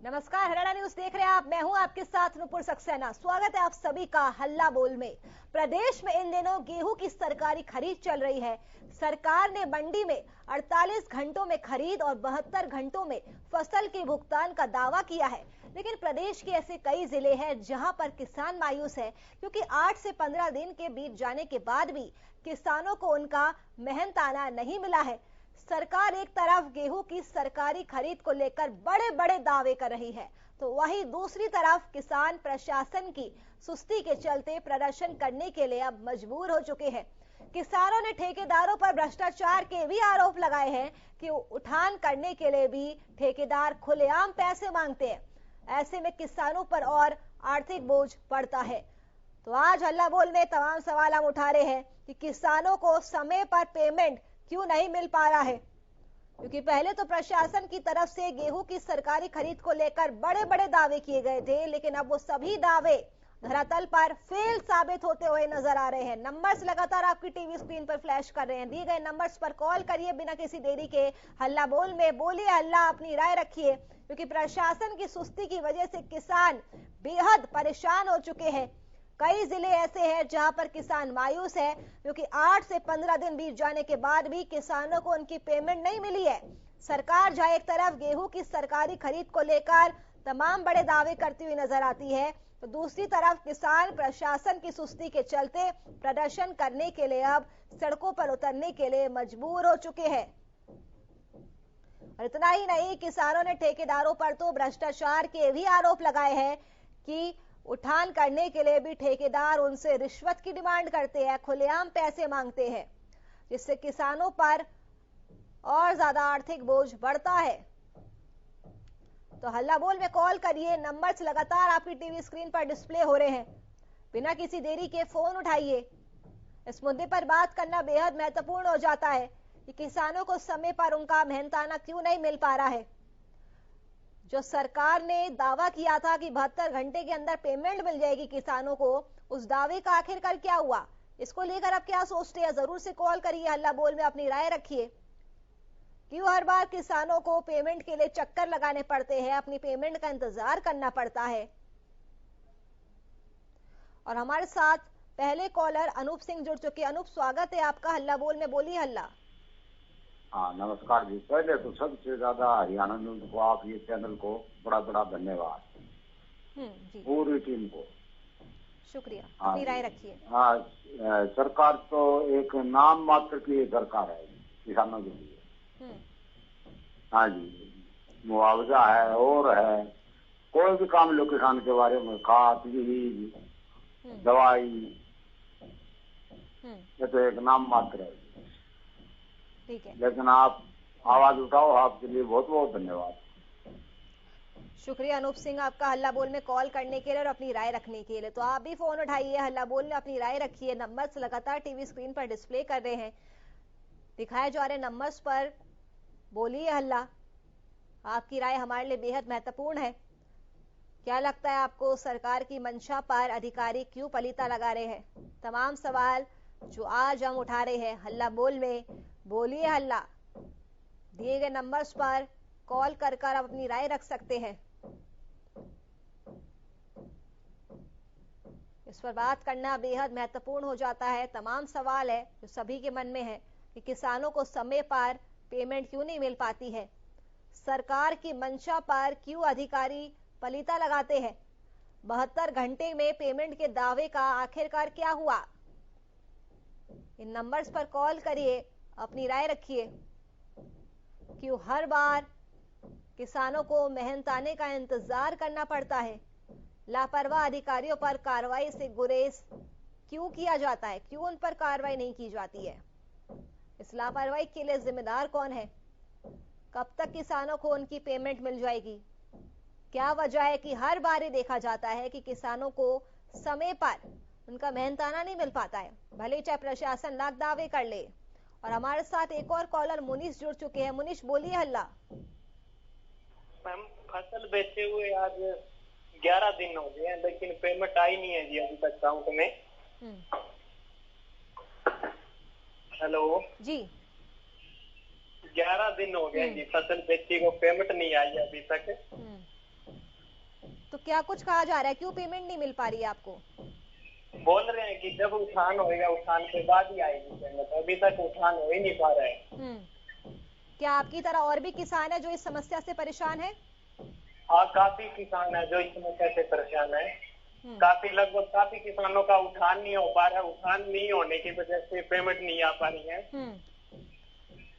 नमस्कार, हरियाणा न्यूज देख रहे हैं आप। मैं हूं आपके साथ नुपुर सक्सेना। स्वागत है आप सभी का हल्ला बोल में। प्रदेश में इन दिनों गेहूं की सरकारी खरीद चल रही है। सरकार ने मंडी में 48 घंटों में खरीद और 72 घंटों में फसल के भुगतान का दावा किया है, लेकिन प्रदेश के ऐसे कई जिले हैं जहां पर किसान मायूस है, क्योंकि 8 से 15 दिन के बीत जाने के बाद भी किसानों को उनका मेहनताना नहीं मिला है। सरकार एक तरफ गेहूं की सरकारी खरीद को लेकर बड़े बड़े दावे कर रही है, तो वहीं दूसरी तरफ किसान प्रशासन की सुस्ती के चलते प्रदर्शन करने के लिए अब मजबूर हो चुके हैं। किसानों ने ठेकेदारों पर भ्रष्टाचार के भी आरोप लगाए हैं कि उठान करने के लिए भी ठेकेदार खुलेआम पैसे मांगते हैं। ऐसे में किसानों पर और आर्थिक बोझ बढ़ता है। तो आज हल्ला बोल में तमाम सवाल हम उठा रहे हैं कि किसानों को समय पर पेमेंट क्यों नहीं मिल पा रहा है, क्योंकि पहले तो प्रशासन की तरफ से गेहूं की सरकारी खरीद को लेकर बड़े बड़े दावे किए गए थे, लेकिन अब वो सभी दावे धरातल पर फेल साबित होते हुए नजर आ रहे हैं। नंबर्स लगातार आपकी टीवी स्क्रीन पर फ्लैश कर रहे हैं। दिए गए नंबर्स पर कॉल करिए बिना किसी देरी के। हल्ला बोल में बोलिए हल्ला, अपनी राय रखिए, क्योंकि प्रशासन की सुस्ती की वजह से किसान बेहद परेशान हो चुके हैं। कई जिले ऐसे हैं जहां पर किसान मायूस है, क्योंकि 8 से 15 दिन बीत जाने के बाद भी किसानों को उनकी पेमेंट नहीं मिली है। सरकार जहां एक तरफ गेहूं की सरकारी खरीद को लेकर तमाम बड़े दावे करती हुई नजर आती है, तो दूसरी तरफ किसान प्रशासन की सुस्ती के चलते प्रदर्शन करने के लिए अब सड़कों पर उतरने के लिए मजबूर हो चुके हैं। और इतना ही नहीं, किसानों ने ठेकेदारों पर तो भ्रष्टाचार के भी आरोप लगाए हैं कि उठान करने के लिए भी ठेकेदार उनसे रिश्वत की डिमांड करते हैं, खुलेआम पैसे मांगते हैं, जिससे किसानों पर और ज्यादा आर्थिक बोझ बढ़ता है। तो हल्ला बोल में कॉल करिए, नंबर्स लगातार आपकी टीवी स्क्रीन पर डिस्प्ले हो रहे हैं। बिना किसी देरी के फोन उठाइए। इस मुद्दे पर बात करना बेहद महत्वपूर्ण हो जाता है कि किसानों को समय पर उनका मेहनताना क्यों नहीं मिल पा रहा है। जो सरकार ने दावा किया था कि 72 घंटे के अंदर पेमेंट मिल जाएगी किसानों को, उस दावे का आखिरकार क्या हुआ, इसको लेकर आप क्या सोचते हैं? जरूर से कॉल करिए, हल्ला बोल में अपनी राय रखिए। क्यों हर बार किसानों को पेमेंट के लिए चक्कर लगाने पड़ते हैं, अपनी पेमेंट का इंतजार करना पड़ता है? और हमारे साथ पहले कॉलर अनूप सिंह जुड़ चुके हैं। अनूप, स्वागत है आपका हल्ला बोल में, बोलिए हल्ला। हाँ नमस्कार जी। पहले तो सबसे ज्यादा हरियाणा न्यूज को, आप ये चैनल को बड़ा बड़ा धन्यवाद, जी पूरी टीम को शुक्रिया। हाँ अपनी राय रखिए। हाँ, सरकार तो एक नाम मात्र की सरकार है किसानों के लिए। हाँ जी, मुआवजा है और है, कोई भी काम लो किसान के बारे में, खाद बीज दवाई, ये तो एक नाम मात्र है। ठीक है, लेकिन आप आवाज उठाओ, आपके लिए बहुत बहुत धन्यवाद। शुक्रिया अनूप सिंह आपका हल्ला बोल में कॉल करने के लिए और अपनी राय रखने के लिए। तो आप भी फोन उठाइए, हल्ला बोल में अपनी राय रखिए। नंबर्स लगातार टीवी स्क्रीन पर डिस्प्ले कर रहे हैं, दिखाए जा रहे नंबर्स पर बोलिए हल्ला। आपकी राय हमारे लिए बेहद महत्वपूर्ण है। क्या लगता है आपको, सरकार की मंशा पर अधिकारी क्यों पलीता लगा रहे हैं? तमाम सवाल जो आज हम उठा रहे हैं हल्ला बोल में, बोलिए हल्ला। दिए गए नंबर्स पर कॉल कर आप अपनी राय रख सकते हैं। इस पर बात करना बेहद महत्वपूर्ण हो जाता है। तमाम सवाल है जो सभी के मन में है कि किसानों को समय पर पेमेंट क्यों नहीं मिल पाती है, सरकार की मंशा पर क्यों अधिकारी पलीता लगाते हैं, 72 घंटे में पेमेंट के दावे का आखिरकार क्या हुआ। इन नंबर्स पर कॉल करिए, अपनी राय रखिए। क्यों हर बार किसानों को मेहनताने का इंतजार करना पड़ता है, लापरवाह अधिकारियों पर कार्रवाई से गुरेज क्यों किया जाता है, क्यों उन पर कार्रवाई नहीं की जाती है? इस लापरवाही के लिए जिम्मेदार कौन है? कब तक किसानों को उनकी पेमेंट मिल जाएगी? क्या वजह है कि हर बार ही देखा जाता है कि किसानों को समय पर उनका मेहनताना नहीं मिल पाता है, भले चाहे प्रशासन लाख दावे कर ले। और हमारे साथ एक और कॉलर मुनीश जुड़ चुके हैं। मुनीश, बोलिए हल्ला। मैम, फसल बेचे हुए आज 11 दिन हो गए हैं, लेकिन पेमेंट आई नहीं है जी अभी तक अकाउंट में। हेलो जी, 11 दिन हो गए जी फसल बेची को, पेमेंट नहीं आई है अभी तक। तो क्या कुछ कहा जा रहा है, क्यों पेमेंट नहीं मिल पा रही है आपको? बोल रहे हैं कि जब उठान होएगा उठान के बाद ही आएगी पेमेंट, अभी तक उठान हो ही नहीं पा रहा है। क्या आपकी तरह और भी किसान है जो इस समस्या से परेशान है? हाँ, काफी किसान है जो इस समस्या से परेशान है। लगभग काफी किसानों का उठान नहीं हो पा रहा है। उठान नहीं होने की वजह से पेमेंट नहीं आ पा रही है।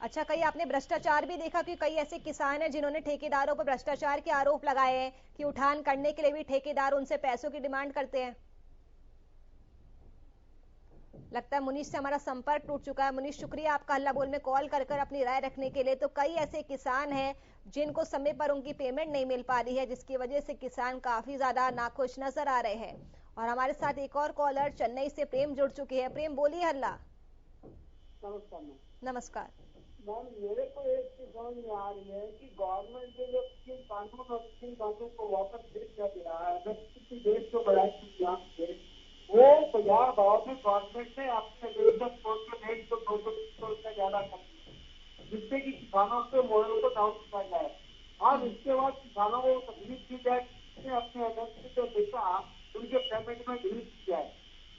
अच्छा, कहीं आपने भ्रष्टाचार भी देखा कि कई ऐसे किसान हैं जिन्होंने ठेकेदारों पर भ्रष्टाचार के आरोप लगाए हैं कि उठान करने के लिए भी ठेकेदार उनसे पैसों की डिमांड करते हैं? लगता है मुनीश से हमारा संपर्क टूट चुका है। मुनीश, शुक्रिया आपका हल्ला बोल में कॉल कर अपनी राय रखने के लिए। तो कई ऐसे किसान हैं जिनको समय पर उनकी पेमेंट नहीं मिल पा रही है, जिसकी वजह से किसान काफी ज्यादा नाखुश नजर आ रहे हैं। और हमारे साथ एक और कॉलर चेन्नई से प्रेम जुड़ चुके हैं। प्रेम, बोलिए हल्ला। नमस्कार मैम, मेरे को एक चीज समझ में आ रही है कि गवर्नमेंट ने जो तीन कानून और तीन कानून को वापस दे दिया गया है, अगर किसी देश को बढ़ाई वो 50 भाव में गवर्नमेंट ने अपने रेट को 200 रुपया ज्यादा कर दिया, जिससे कि किसानों के मोड़ों को डाउन किया जाए। और इसके बाद किसानों को तकलीफ की जाए, अपने एमएसपी जो देता उनके पेमेंट में ढील की जाए,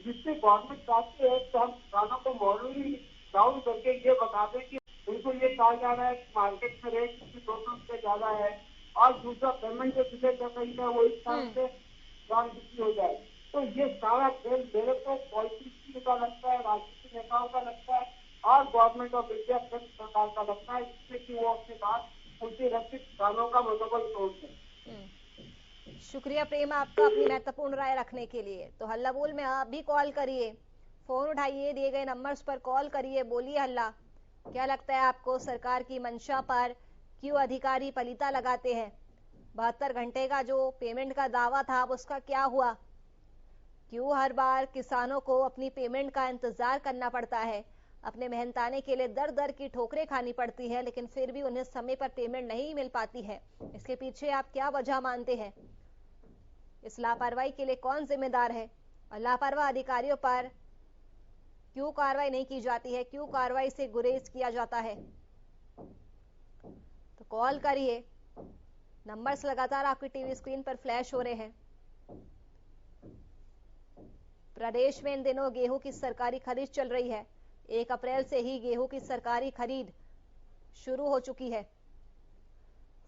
जिससे गवर्नमेंट चाहती है तो हम किसानों को मॉडली डाउन करके ये बता दें कि उनको ये कहा जा रहा है कि मार्केट में रेट 200 रुपये ज्यादा है और दूसरा पेमेंट जो डिले कर रही है वो इस तरह से गारंटी हो जाए। तो ये सारा खेल मेरे को पॉलिटिक्स का लगता है, राजनीतिक नेताओं का लगता है और गवर्नमेंट ऑफ इंडिया सरकार का लगता है, जिससे कि वो अपने बात उनके रक्षित किसानों का मनोबल तोड़ दें। शुक्रिया प्रेम आपका अपनी महत्वपूर्ण राय रखने के लिए। तो हल्ला बोल में आप भी कॉल करिए, फोन उठाइए, दिए गए नंबर्स पर कॉल करिए, बोलिए हल्ला। क्या लगता है आपको, सरकार की मंशा पर क्यों अधिकारी पलीता लगाते हैं? 72 घंटे का जो पेमेंट का दावा था उसका क्या हुआ? क्यों हर बार किसानों को अपनी पेमेंट का इंतजार करना पड़ता है? अपने मेहनताने के लिए दर दर की ठोकरें खानी पड़ती है, लेकिन फिर भी उन्हें समय पर पेमेंट नहीं मिल पाती है। इसके पीछे आप क्या वजह मानते हैं? इस लापरवाही के लिए कौन जिम्मेदार है? और लापरवाह अधिकारियों पर क्यों कार्रवाई नहीं की जाती है? क्यों कार्रवाई से गुरेज किया जाता है? तो कॉल करिए, नंबर्स लगातार आपकी टीवी स्क्रीन पर फ्लैश हो रहे हैं। प्रदेश में इन दिनों गेहूं की सरकारी खरीद चल रही है। 1 अप्रैल से ही गेहूं की सरकारी खरीद शुरू हो चुकी है।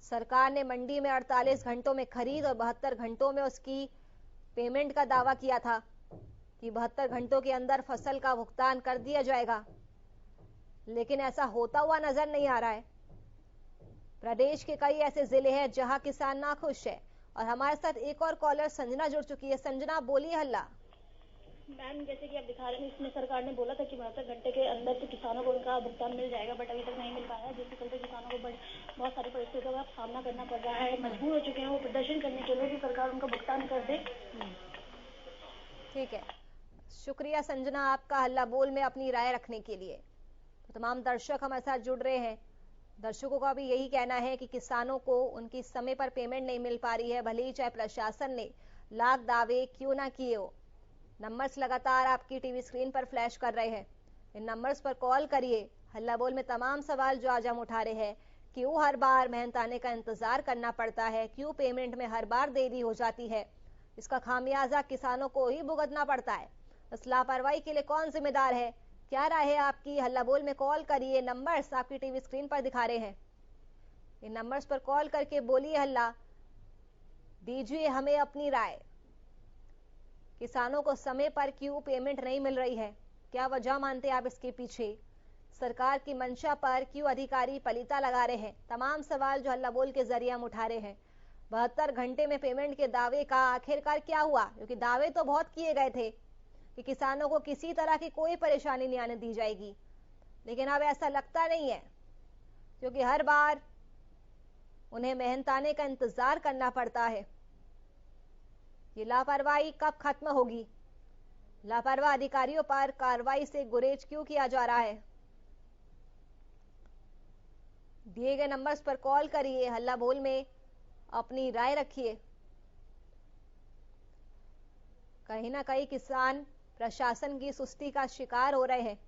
सरकार ने मंडी में 48 घंटों में खरीद और 72 घंटों में उसकी पेमेंट का दावा किया था कि 72 घंटों के अंदर फसल का भुगतान कर दिया जाएगा, लेकिन ऐसा होता हुआ नजर नहीं आ रहा है। प्रदेश के कई ऐसे जिले हैं जहां किसान नाखुश है। और हमारे साथ एक और कॉलर संजना जुड़ चुकी है। संजना, बोलिए हल्ला। मैम, जैसे कि आप दिखा रहे हैं, इसमें सरकार ने बोला था कि 72 घंटे के अंदर तो किसानों को उनका भुगतान मिल जाएगा, बट अभी तक नहीं मिल पाया है, जिसके चलते किसानों को बहुत सारी परिस्थितियों का सामना करना पड़ रहा है। मजबूर हो चुके हैं वो प्रदर्शन करने के लिए कि सरकार उनका भुगतान कर दे। ठीक है, शुक्रिया संजना आपका हल्ला बोल में अपनी राय रखने के लिए। तो तमाम दर्शक हमारे साथ जुड़ रहे हैं। दर्शकों का भी यही कहना है कि किसानों को उनकी समय पर पेमेंट नहीं मिल पा रही है, भले ही चाहे प्रशासन ने लाख दावे क्यों ना किए हो। नंबर्स लगातार आपकी टीवी स्क्रीन पर फ्लैश कर रहे हैं। इन नंबर्स पर कॉल करिए। हल्ला बोल में तमाम सवाल जो आज हम उठा रहे हैं, क्यों हर बार मेहनताने का इंतजार करना पड़ता है, क्यों पेमेंट में हर बार देरी हो जाती है, इसका खामियाजा किसानों को ही भुगतना पड़ता है। इस लापरवाही के लिए कौन जिम्मेदार है? क्या राय है आपकी? हल्ला बोल में कॉल करिए, नंबर्स आपकी टीवी स्क्रीन पर दिखा रहे हैं। इन नंबर्स पर कॉल करके बोलिए हल्ला, दीजिए हमें अपनी राय। किसानों को समय पर क्यों पेमेंट नहीं मिल रही है? क्या वजह मानते हैं आप इसके पीछे? सरकार की मंशा पर क्यों अधिकारी पलीता लगा रहे हैं? तमाम सवाल जो हल्ला बोल के जरिए हम उठा रहे हैं। 72 घंटे में पेमेंट के दावे का आखिरकार क्या हुआ? क्योंकि दावे तो बहुत किए गए थे कि किसानों को किसी तरह की कोई परेशानी नहीं आने दी जाएगी, लेकिन अब ऐसा लगता नहीं है, क्योंकि हर बार उन्हें मेहनताने का इंतजार करना पड़ता है। ये लापरवाही कब खत्म होगी? लापरवाह अधिकारियों पर कार्रवाई से गुरेज क्यों किया जा रहा है? दिए गए नंबर्स पर कॉल करिए, हल्ला बोल में अपनी राय रखिए। कहीं ना कहीं किसान प्रशासन की सुस्ती का शिकार हो रहे हैं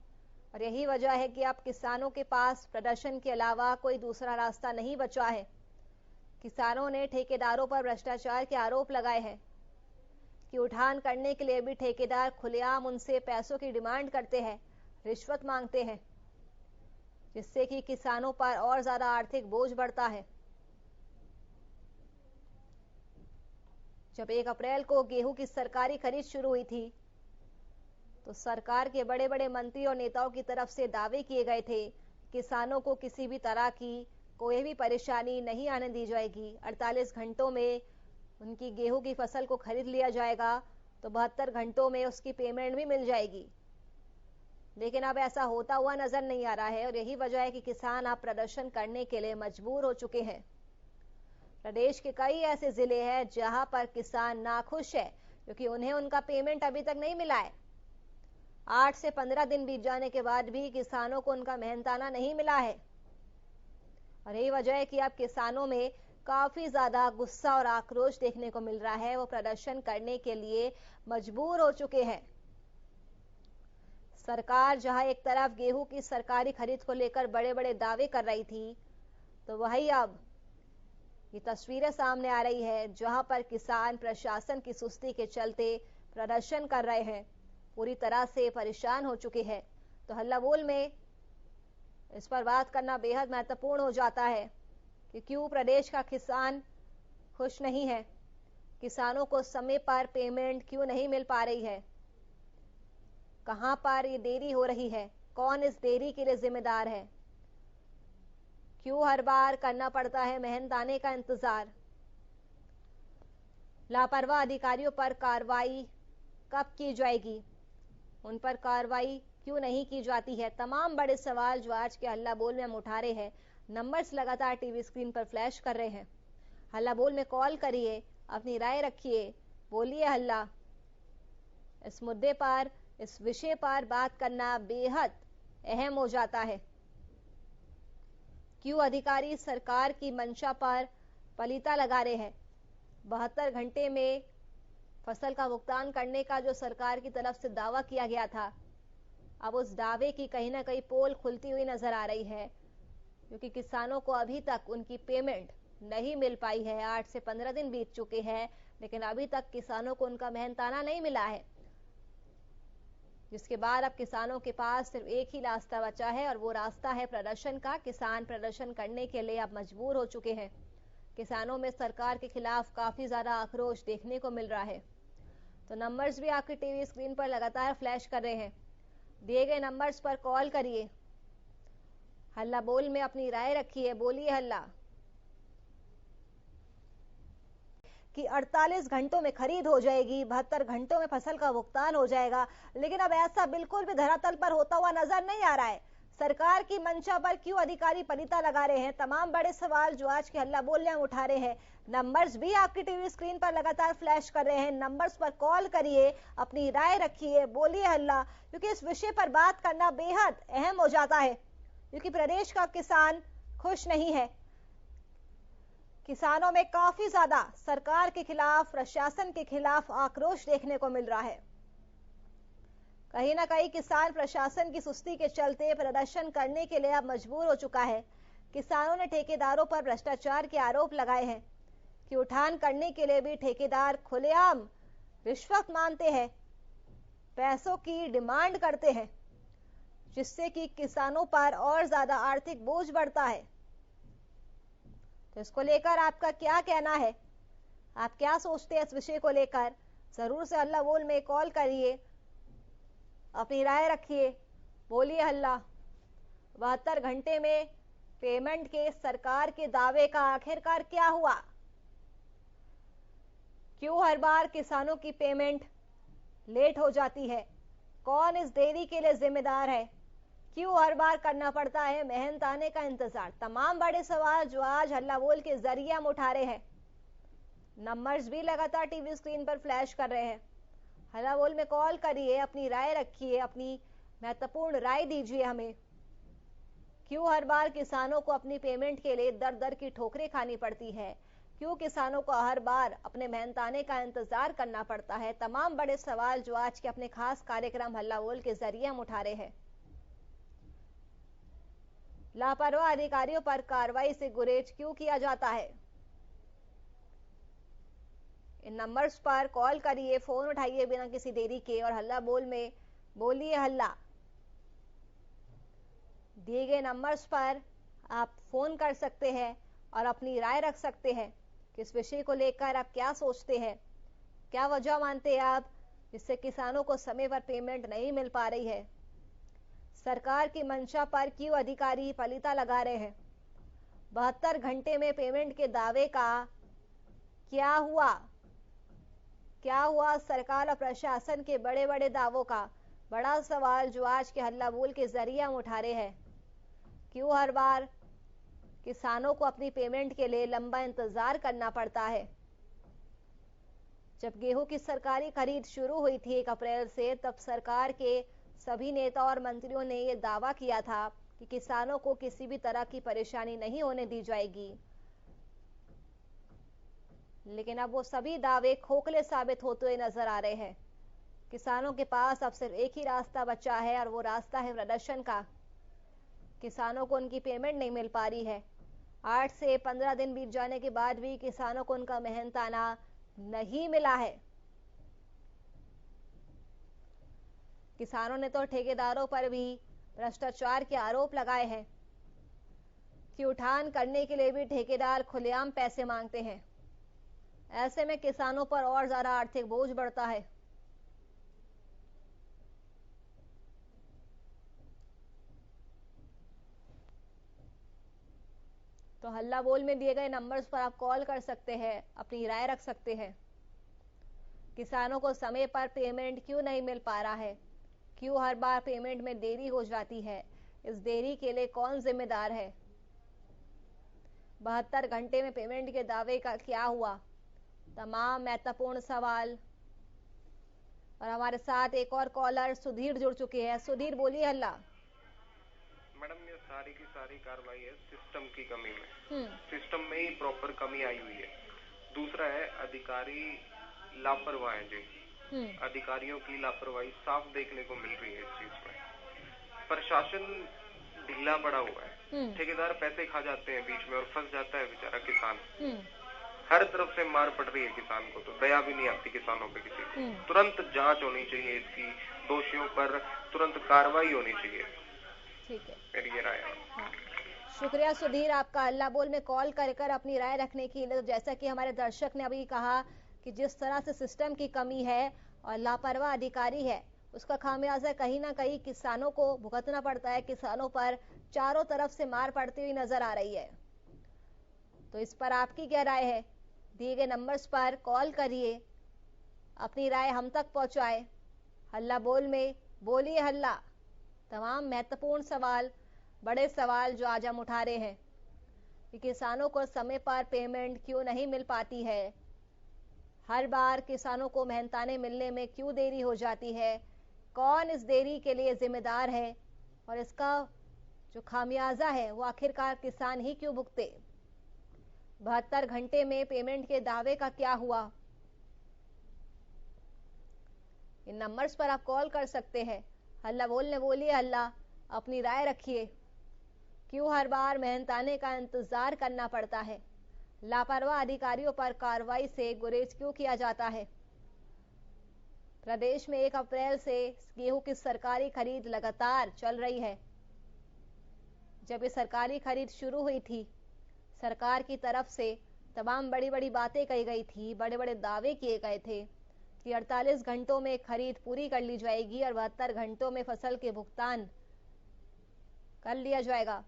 और यही वजह है कि अब किसानों के पास प्रदर्शन के अलावा कोई दूसरा रास्ता नहीं बचा है। किसानों ने ठेकेदारों पर भ्रष्टाचार के आरोप लगाए हैं कि उठान करने के लिए भी ठेकेदार खुलेआम उनसे पैसों की डिमांड करते हैं, रिश्वत मांगते हैं, जिससे कि किसानों पर और ज्यादा आर्थिक बोझ बढ़ता है। जब 1 अप्रैल को गेहूं की सरकारी खरीद शुरू हुई थी तो सरकार के बड़े बड़े मंत्री और नेताओं की तरफ से दावे किए गए थे, किसानों को किसी भी तरह की कोई भी परेशानी नहीं आने दी जाएगी। 48 घंटों में उनकी गेहूं की फसल को खरीद लिया जाएगा तो 72 घंटों में उसकी पेमेंट भी मिल जाएगी। लेकिन अब ऐसा होता हुआ नजर नहीं आ रहा है और यही वजह है कि किसान अब प्रदर्शन करने के लिए मजबूर हो चुके हैं। प्रदेश के कई ऐसे जिले हैं जहां पर किसान नाखुश है क्योंकि उन्हें उनका पेमेंट अभी तक नहीं मिला है। 8 से 15 दिन बीत जाने के बाद भी किसानों को उनका मेहनताना नहीं मिला है और यही वजह है कि अब किसानों में काफी ज्यादा गुस्सा और आक्रोश देखने को मिल रहा है। वो प्रदर्शन करने के लिए मजबूर हो चुके हैं। सरकार जहां एक तरफ गेहूं की सरकारी खरीद को लेकर बड़े बड़े दावे कर रही थी, तो वही अब ये तस्वीरें सामने आ रही है जहां पर किसान प्रशासन की सुस्ती के चलते प्रदर्शन कर रहे हैं, पूरी तरह से परेशान हो चुके हैं। तो हल्ला बोल में इस पर बात करना बेहद महत्वपूर्ण हो जाता है कि क्यों प्रदेश का किसान खुश नहीं है, किसानों को समय पर पेमेंट क्यों नहीं मिल पा रही है, कहां पर ये देरी हो रही है, कौन इस देरी के लिए जिम्मेदार है, क्यों हर बार करना पड़ता है मेहनताने का इंतजार, लापरवाह अधिकारियों पर कार्रवाई कब की जाएगी, उन पर कार्रवाई क्यों नहीं की जाती है। तमाम बड़े सवाल जो आज के हल्ला बोल में हम उठा रहे हैं। नंबर्स लगातार टीवी स्क्रीन पर फ्लैश कर रहे हैं। हल्ला बोल में कॉल करिए, अपनी राय रखिए, बोलिए हल्ला। इस मुद्दे पर, इस विषय पर बात करना बेहद अहम हो जाता है। क्यों अधिकारी सरकार की मंशा पर पलीता लगा रहे हैं। 72 घंटे में फसल का भुगतान करने का जो सरकार की तरफ से दावा किया गया था, अब उस दावे की कहीं ना कहीं पोल खुलती हुई नजर आ रही है, क्योंकि किसानों को अभी तक उनकी पेमेंट नहीं मिल पाई है। 8 से 15 दिन बीत चुके हैं, लेकिन अभी तक किसानों को उनका मेहनताना नहीं मिला है, जिसके बाद अब किसानों के पास सिर्फ एक ही रास्ता बचा है और वो रास्ता है प्रदर्शन का। किसान प्रदर्शन करने के लिए अब मजबूर हो चुके हैं। किसानों में सरकार के खिलाफ काफी ज्यादा आक्रोश देखने को मिल रहा है। तो नंबर्स भी आपकी टीवी स्क्रीन पर लगातार फ्लैश कर रहे हैं। दिए गए नंबर्स पर कॉल करिए, हल्ला बोल में अपनी राय रखिए, बोलिए हल्ला। कि 48 घंटों में खरीद हो जाएगी, 72 घंटों में फसल का भुगतान हो जाएगा, लेकिन अब ऐसा बिल्कुल भी धरातल पर होता हुआ नजर नहीं आ रहा है। सरकार की मंशा पर क्यों अधिकारी पलीता लगा रहे हैं, तमाम बड़े सवाल जो आज के हल्ला बोल में हम उठा रहे हैं। नंबर्स भी आपकी टीवी स्क्रीन पर लगातार फ्लैश कर रहे हैं। नंबर्स पर कॉल करिए, अपनी राय रखिए, बोलिए हल्ला, क्योंकि इस विषय पर बात करना बेहद अहम हो जाता है, क्योंकि प्रदेश का किसान खुश नहीं है। किसानों में काफी ज्यादा सरकार के खिलाफ, प्रशासन के खिलाफ आक्रोश देखने को मिल रहा है। कहीं ना कहीं किसान प्रशासन की सुस्ती के चलते प्रदर्शन करने के लिए अब मजबूर हो चुका है। किसानों ने ठेकेदारों पर भ्रष्टाचार के आरोप लगाए हैं कि उठान करने के लिए भी ठेकेदार खुलेआम रिश्वत मांगते हैं, पैसों की डिमांड करते हैं, जिससे कि किसानों पर और ज्यादा आर्थिक बोझ बढ़ता है। तो इसको लेकर आपका क्या कहना है, आप क्या सोचते हैं इस विषय को लेकर? जरूर से हल्ला बोल में कॉल करिए, अपनी राय रखिए, बोलिए हल्ला। 72 घंटे में पेमेंट के सरकार के दावे का आखिरकार क्या हुआ? क्यों हर बार किसानों की पेमेंट लेट हो जाती है? कौन इस देरी के लिए जिम्मेदार है? क्यों हर बार करना पड़ता है मेहनताने का इंतजार? तमाम बड़े सवाल जो आज हल्ला बोल के जरिए हम उठा रहे हैं। नंबर्स भी लगातार टीवी स्क्रीन पर फ्लैश कर रहे हैं। हल्ला बोल में कॉल करिए, अपनी राय रखिए, अपनी महत्वपूर्ण राय दीजिए हमें। क्यों हर बार किसानों को अपनी पेमेंट के लिए दर दर की ठोकरें खानी पड़ती है? क्यों किसानों को हर बार अपने मेहनताने का इंतजार करना पड़ता है? तमाम बड़े सवाल जो आज के अपने खास कार्यक्रम हल्ला बोल के जरिए हम उठा रहे हैं। लापरवाह अधिकारियों पर कार्रवाई से गुरेज क्यों किया जाता है? इन नंबर्स पर कॉल करिए, फोन उठाइए बिना किसी देरी के और हल्ला बोल में बोलिए हल्ला। दिए गए नंबर्स पर आप फोन कर सकते हैं और अपनी राय रख सकते हैं कि इस विषय को लेकर आप क्या सोचते हैं, क्या वजह मानते हैं आप जिससे किसानों को समय पर पेमेंट नहीं मिल पा रही है। सरकार की मंशा पर क्यों अधिकारी पलीता लगा रहे हैं। 72 घंटे में पेमेंट के दावे का क्या हुआ सरकार और प्रशासन के बड़े बड़े दावों का बड़ा सवाल जो आज के हल्ला बोल के जरिए हम उठा रहे हैं। क्यों हर बार किसानों को अपनी पेमेंट के लिए लंबा इंतजार करना पड़ता है। जब गेहूं की सरकारी खरीद शुरू हुई थी 1 अप्रैल से, तब सरकार के सभी नेता और मंत्रियों ने यह दावा किया था कि किसानों को किसी भी तरह की परेशानी नहीं होने दी जाएगी। लेकिन अब वो सभी दावे खोखले साबित होते हुए नजर आ रहे हैं। किसानों के पास अब सिर्फ एक ही रास्ता बचा है और वो रास्ता है प्रदर्शन का। किसानों को उनकी पेमेंट नहीं मिल पा रही है। 8 से 15 दिन बीत जाने के बाद भी किसानों को उनका मेहनताना नहीं मिला है। किसानों ने तो ठेकेदारों पर भी भ्रष्टाचार के आरोप लगाए हैं कि उठान करने के लिए भी ठेकेदार खुलेआम पैसे मांगते हैं। ऐसे में किसानों पर और ज्यादा आर्थिक बोझ बढ़ता है। तो हल्ला बोल में दिए गए नंबर्स पर आप कॉल कर सकते हैं, अपनी राय रख सकते हैं। किसानों को समय पर पेमेंट क्यों नहीं मिल पा रहा है, क्यों हर बार पेमेंट में देरी हो जाती है, इस देरी के लिए कौन जिम्मेदार है। 72 घंटे में पेमेंट के दावे का क्या हुआ, तमाम महत्वपूर्ण सवाल। और हमारे साथ एक और कॉलर सुधीर जुड़ चुके हैं। सुधीर बोलिए हल्ला। मैडम ये सारी की सारी कार्रवाई है सिस्टम की कमी में। सिस्टम में ही प्रॉपर कमी आई हुई है। दूसरा है अधिकारी लापरवाह हैं जी। अधिकारियों की लापरवाही साफ देखने को मिल रही है इस चीज में। प्रशासन ढीला पड़ा हुआ है। ठेकेदार पैसे खा जाते हैं बीच में और फंस जाता है बेचारा किसान। हर तरफ से मार पड़ रही है किसान को, तो दया भी नहीं आती किसानों पे किसी को। तुरंत जांच होनी चाहिए इसकी, दोषियों पर तुरंत कार्रवाई होनी चाहिए। ठीक है, मेरी ये राय है। हाँ। शुक्रिया सुधीर आपका हल्ला बोल में कॉल कर अपनी राय रखने के लिए। जैसा कि हमारे दर्शक ने अभी कहा कि जिस तरह से सिस्टम की कमी है और लापरवाह अधिकारी है, उसका खामियाजा कहीं ना कहीं किसानों को भुगतना पड़ता है। किसानों पर चारों तरफ से मार पड़ती हुई नजर आ रही है। तो इस पर आपकी क्या राय है, दिए गए नंबर्स पर कॉल करिए, अपनी राय हम तक पहुंचाए। हल्ला बोल में बोलिए हल्ला। तमाम महत्वपूर्ण सवाल, बड़े सवाल जो आज हम उठा रहे हैं कि किसानों को समय पर पेमेंट क्यों नहीं मिल पाती है, हर बार किसानों को मेहनताने मिलने में क्यों देरी हो जाती है, कौन इस देरी के लिए जिम्मेदार है और इसका जो खामियाजा है वो आखिरकार किसान ही क्यों भुगते। 72 घंटे में पेमेंट के दावे का क्या हुआ। इन नंबर्स पर आप कॉल कर सकते हैं। हल्ला बोलने बोलिए हल्ला, अपनी राय रखिए। क्यों हर बार मेहनताने का इंतजार करना पड़ता है, लापरवाह अधिकारियों पर कार्रवाई से गुरेज क्यों किया जाता है। प्रदेश में 1 अप्रैल से गेहूं की सरकारी खरीद लगातार चल रही है। जब ये सरकारी खरीद शुरू हुई थी, सरकार की तरफ से तमाम बड़ी बड़ी बातें कही गई थी, बड़े बड़े दावे किए गए थे कि 48 घंटों में खरीद पूरी कर ली जाएगी और 72 घंटों में फसल के भुगतान कर लिया जाएगा।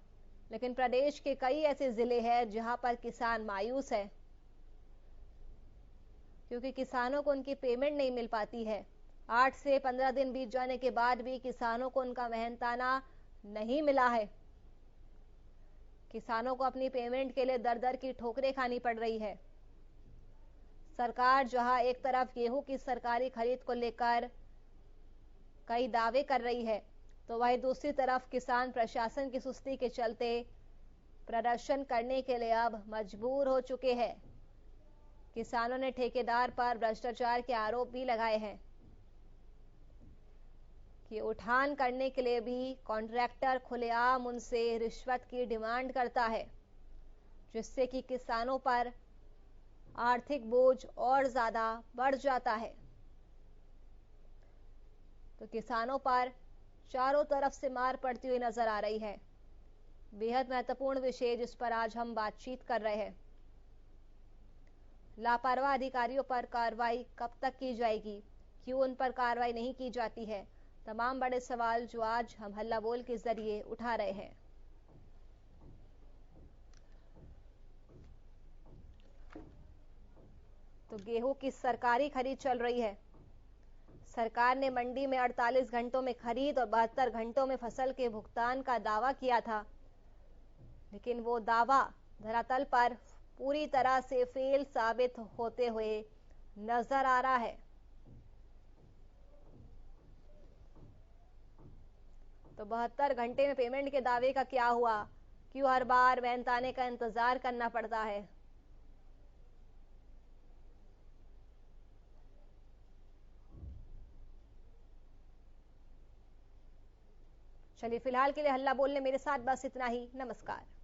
लेकिन प्रदेश के कई ऐसे जिले हैं जहां पर किसान मायूस है, क्योंकि किसानों को उनकी पेमेंट नहीं मिल पाती है। 8 से 15 दिन बीत जाने के बाद भी किसानों को उनका मेहनताना नहीं मिला है। किसानों को अपनी पेमेंट के लिए दर दर की ठोकरें खानी पड़ रही है। सरकार जहां एक तरफ गेहूं की सरकारी खरीद को लेकर कई दावे कर रही है, तो वहीं दूसरी तरफ किसान प्रशासन की सुस्ती के चलते प्रदर्शन करने के लिए अब मजबूर हो चुके हैं। किसानों ने ठेकेदार पर भ्रष्टाचार के आरोप भी लगाए हैं कि उठान करने के लिए भी कॉन्ट्रैक्टर खुलेआम उनसे रिश्वत की डिमांड करता है, जिससे कि किसानों पर आर्थिक बोझ और ज्यादा बढ़ जाता है। तो किसानों पर चारों तरफ से मार पड़ती हुई नजर आ रही है। बेहद महत्वपूर्ण विषय जिस पर आज हम बातचीत कर रहे हैं। लापरवाह अधिकारियों पर कार्रवाई कब तक की जाएगी, क्यों उन पर कार्रवाई नहीं की जाती है, तमाम बड़े सवाल जो आज हम हल्ला बोल के जरिए उठा रहे हैं। तो गेहूं की सरकारी खरीद चल रही है। सरकार ने मंडी में 48 घंटों में खरीद और 72 घंटों में फसल के भुगतान का दावा किया था, लेकिन वो दावा धरातल पर पूरी तरह से फेल साबित होते हुए नजर आ रहा है। तो 72 घंटे में पेमेंट के दावे का क्या हुआ, क्यों हर बार वैन आने का इंतजार करना पड़ता है। चलिए फिलहाल के लिए हल्ला बोलने मेरे साथ बस इतना ही। नमस्कार।